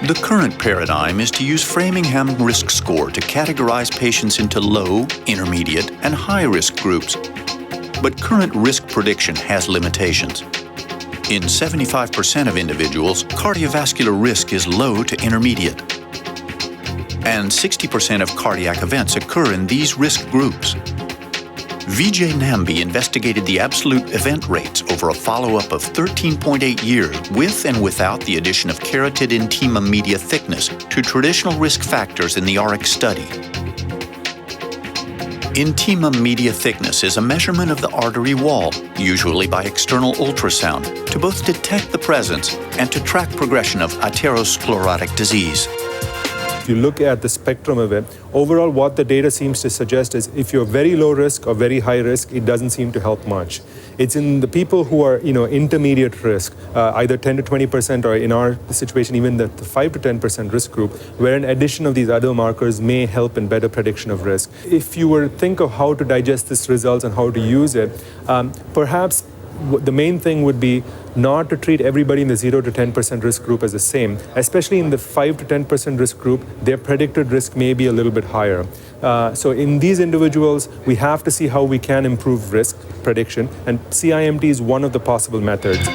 The current paradigm is to use Framingham Risk Score to categorize patients into low, intermediate, and high-risk groups. But current risk prediction has limitations. In 75% of individuals, cardiovascular risk is low to intermediate. And 60% of cardiac events occur in these risk groups. Vijay Nambi investigated the absolute event rates over a follow-up of 13.8 years with and without the addition of Carotid Intima Media Thickness to traditional risk factors in the RX study. Intima media thickness is a measurement of the artery wall, usually by external ultrasound, to both detect the presence and to track progression of atherosclerotic disease. If you look at the spectrum of it, overall what the data seems to suggest is if you're very low risk or very high risk, it doesn't seem to help much. It's in the people who are, intermediate risk, either 10 to 20%, or in our situation, even the 5 to 10% risk group, where an addition of these other markers may help in better prediction of risk. If you were to think of how to digest these results and how to use it, perhaps the main thing would be not to treat everybody in the 0 to 10% risk group as the same. Especially in the 5 to 10% risk group, their predicted risk may be a little bit higher. So in these individuals, we have to see how we can improve risk prediction, and CIMT is one of the possible methods.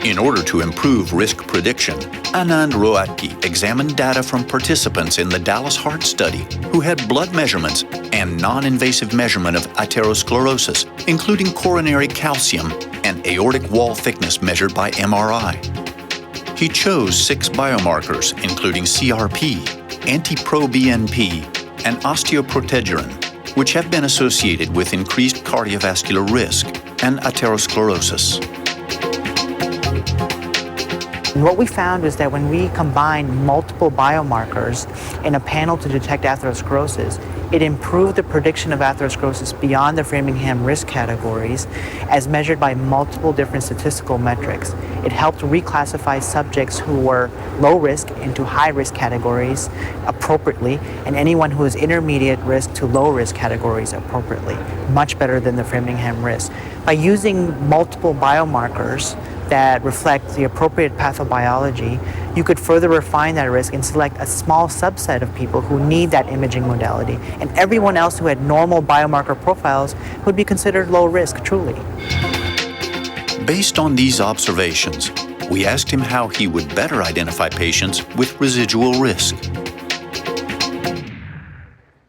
In order to improve risk prediction, Anand Rohatgi examined data from participants in the Dallas Heart Study who had blood measurements and non-invasive measurement of atherosclerosis, including coronary calcium and aortic wall thickness measured by MRI. He chose 6 biomarkers, including CRP, anti-proBNP, and osteoprotegerin, which have been associated with increased cardiovascular risk and atherosclerosis. What we found is that when we combined multiple biomarkers in a panel to detect atherosclerosis, it improved the prediction of atherosclerosis beyond the Framingham risk categories as measured by multiple different statistical metrics. It helped reclassify subjects who were low risk into high risk categories appropriately, and anyone who is intermediate risk to low risk categories appropriately, much better than the Framingham risk. By using multiple biomarkers that reflect the appropriate pathobiology, you could further refine that risk and select a small subset of people who need that imaging modality, and everyone else who had normal biomarker profiles would be considered low risk, truly. Based on these observations, we asked him how he would better identify patients with residual risk.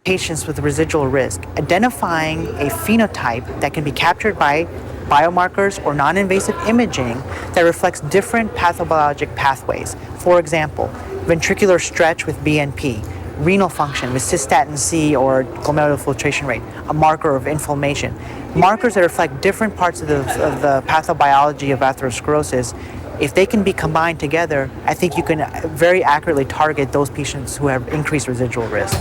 Patients with residual risk, identifying a phenotype that can be captured by biomarkers or non-invasive imaging that reflects different pathobiologic pathways. For example, ventricular stretch with BNP, renal function with cystatin C or glomerular filtration rate, a marker of inflammation. Markers that reflect different parts of the pathobiology of atherosclerosis, if they can be combined together, I think you can very accurately target those patients who have increased residual risk.